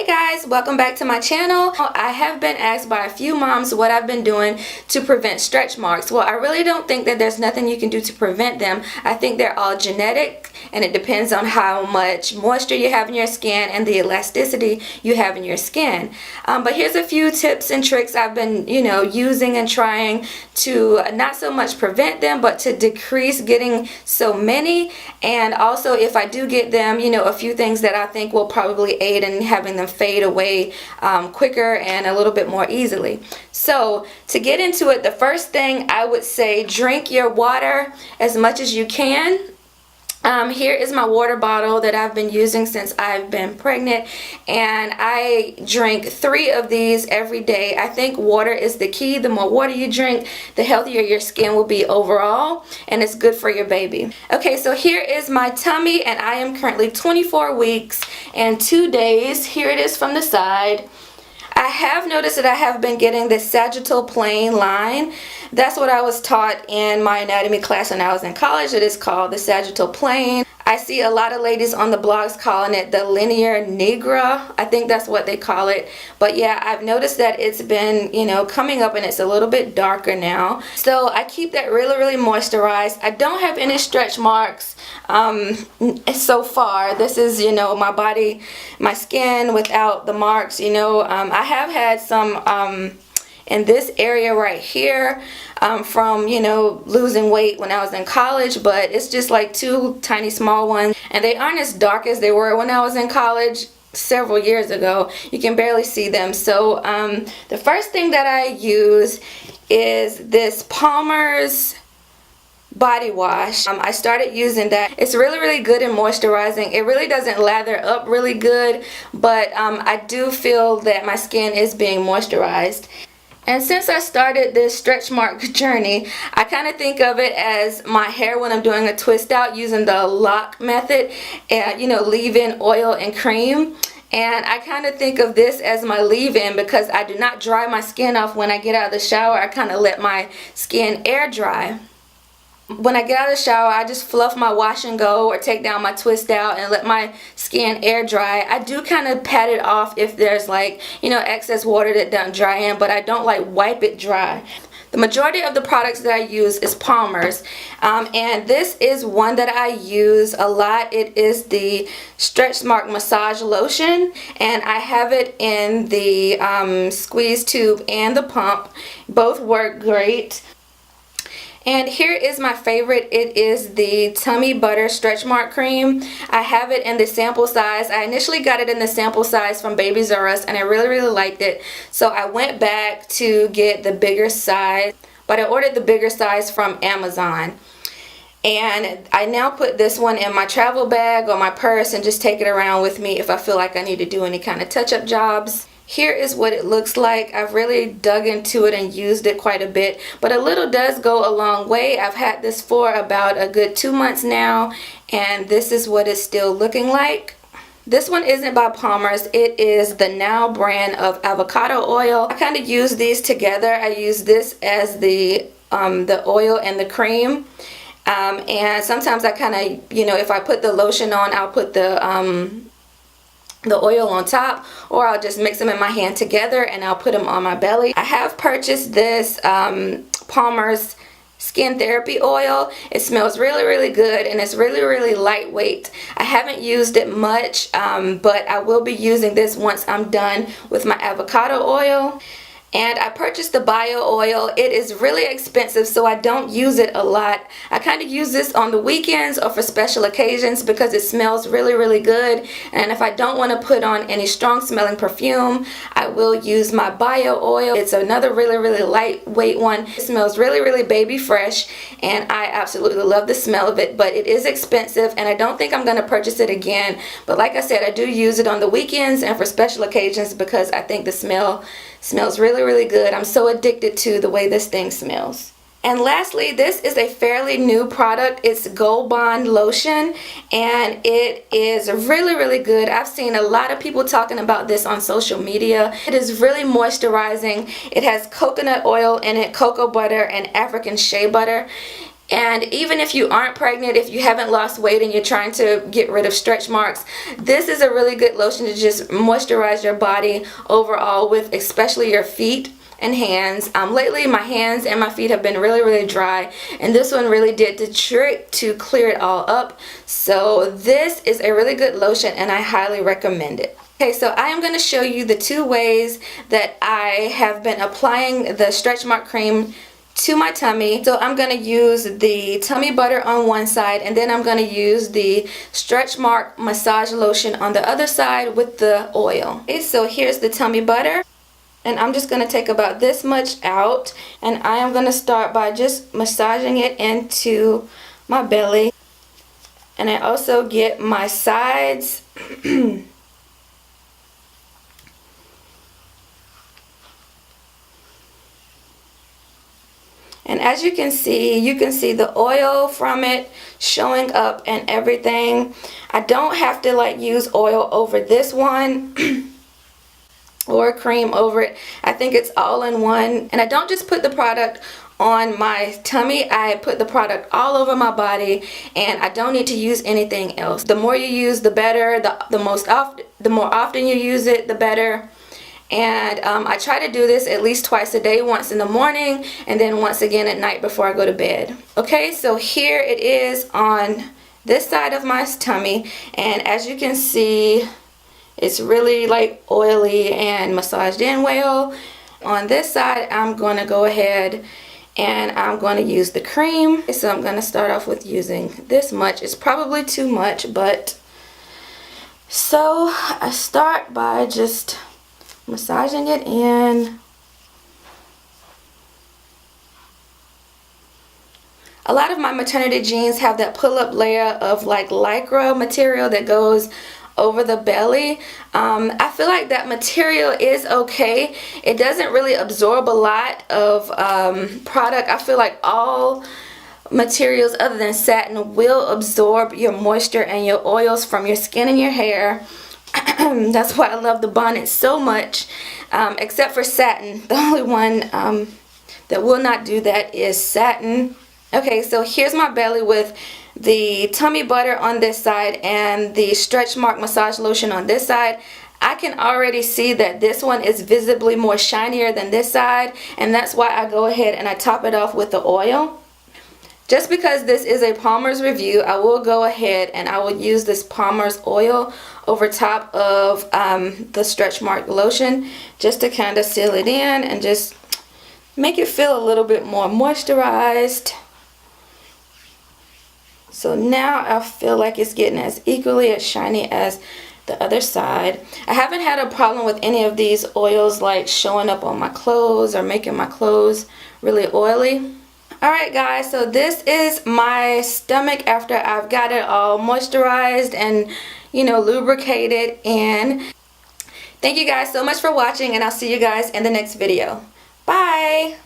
Hey guys, welcome back to my channel. I have been asked by a few moms what I've been doing to prevent stretch marks. Well, I really don't think that there's nothing you can do to prevent them. I think they're all genetic and it depends on how much moisture you have in your skin and the elasticity you have in your skin. But here's a few tips and tricks I've been, using and trying to not so much prevent them, but to decrease getting so many. And also, if I do get them, a few things that I think will probably aid in having them fade away quicker and a little bit more easily. So to get into it, the first thing I would say, drink your water as much as you can. Here is my water bottle that I've been using since I've been pregnant, and I drink 3 of these every day. I think water is the key. The more water you drink, the healthier your skin will be overall, and it's good for your baby. Okay, so here is my tummy, and I am currently 24 weeks and 2 days. Here it is from the side. I have noticed that I have been getting this sagittal plane line. That's what I was taught in my anatomy class when I was in college. It is called the sagittal plane. I see a lot of ladies on the blogs calling it the linear nigra. I think that's what they call it. But yeah, I've noticed that it's been, coming up and it's a little bit darker now. So I keep that really, really moisturized. I don't have any stretch marks so far. This is, my body, my skin without the marks, I have had some in this area right here from losing weight when I was in college, but it's just like 2 tiny small ones, and they aren't as dark as they were when I was in college several years ago. You can barely see them. So the first thing that I use is this Palmer's body wash. I started using that. It's really, really good and moisturizing. It really doesn't lather up really good, but I do feel that my skin is being moisturized. And since I started this stretch mark journey, I kind of think of it as my hair when I'm doing a twist out using the lock method, and leave-in oil and cream. And I kind of think of this as my leave-in because I do not dry my skin off when I get out of the shower. I kind of let my skin air dry. When I get out of the shower, I just fluff my wash and go or take down my twist out and let my skin air dry. I do kind of pat it off if there's excess water that doesn't dry in, but I don't wipe it dry. The majority of the products that I use is Palmer's, and this is one that I use a lot. It is the Stretch Mark Massage Lotion, and I have it in the squeeze tube and the pump. Both work great. And here is my favorite. It is the Tummy Butter Stretch Mark Cream. I have it in the sample size. I initially got it in the sample size from Babies R Us, and I really, really liked it. So I went back to get the bigger size, but I ordered the bigger size from Amazon. And I now put this one in my travel bag or my purse and just take it around with me if I feel like I need to do any kind of touch-up jobs. Here is what it looks like. I've really dug into it and used it quite a bit, but a little does go a long way. I've had this for about a good 2 months now, and this is what it's still looking like. This one isn't by Palmer's. It is the Now brand of avocado oil. I kind of use these together. I use this as the oil and the cream. And sometimes I kind of, if I put the lotion on, I'll put the oil on top, or I'll just mix them in my hand together and I'll put them on my belly. I have purchased this Palmer's Skin Therapy Oil. It smells really, really good, and it's really, really lightweight. I haven't used it much, but I will be using this once I'm done with my avocado oil. And I purchased the bio oil. It is really expensive, so I don't use it a lot. I kind of use this on the weekends or for special occasions because it smells really, really good. And if I don't want to put on any strong smelling perfume, I will use my bio oil. It's another really, really lightweight one. It smells really, really baby fresh, and I absolutely love the smell of it, but it is expensive, and I don't think I'm going to purchase it again. But like I said, I do use it on the weekends and for special occasions because I think the smell smells really, really good. I'm so addicted to the way this thing smells. And lastly, this is a fairly new product. It's Gold Bond Lotion, and it is really, really good. I've seen a lot of people talking about this on social media. It is really moisturizing. It has coconut oil in it, cocoa butter, and African shea butter. And even if you aren't pregnant, if you haven't lost weight and you're trying to get rid of stretch marks, this is a really good lotion to just moisturize your body overall with, especially your feet and hands. Lately my hands and my feet have been really dry, and this one really did the trick to clear it all up. So this is a really good lotion and I highly recommend it. Okay, so I am going to show you the 2 ways that I have been applying the stretch mark cream to my tummy. So I'm going to use the tummy butter on one side, and then I'm going to use the stretch mark massage lotion on the other side with the oil. Okay, so here's the tummy butter, and I'm just going to take about this much out, and I am going to start by just massaging it into my belly, and I also get my sides. And as you can see the oil from it showing up and everything. I don't have to like use oil over this one or cream over it. I think it's all in one. And I don't just put the product on my tummy, I put the product all over my body, and I don't need to use anything else. The more you use, the better. The more often you use it, the better. And I try to do this at least twice a day, once in the morning and then once again at night before I go to bed. Okay, so here it is on this side of my tummy, and as you can see, it's really like oily and massaged in well. On this side, I'm going to go ahead and I'm going to use the cream. So I'm going to start off with using this much. It's probably too much, but so I start by just massaging it in. A lot of my maternity jeans have that pull-up layer of like lycra material that goes over the belly. I feel like that material is okay. It doesn't really absorb a lot of product. I feel like all materials other than satin will absorb your moisture and your oils from your skin and your hair. That's why I love the bonnet so much, except for satin. The only one that will not do that is satin. Okay, so here's my belly with the tummy butter on this side and the stretch mark massage lotion on this side. I can already see that this one is visibly more shinier than this side, and that's why I go ahead and I top it off with the oil. Just because this is a Palmer's review, I will go ahead and I will use this Palmer's oil over top of the stretch mark lotion just to kind of seal it in and just make it feel a little bit more moisturized. So now I feel like it's getting as equally as shiny as the other side. I haven't had a problem with any of these oils like showing up on my clothes or making my clothes really oily. Alright guys, so this is my stomach after I've got it all moisturized and, you know, lubricated. And thank you guys so much for watching, and I'll see you guys in the next video. Bye!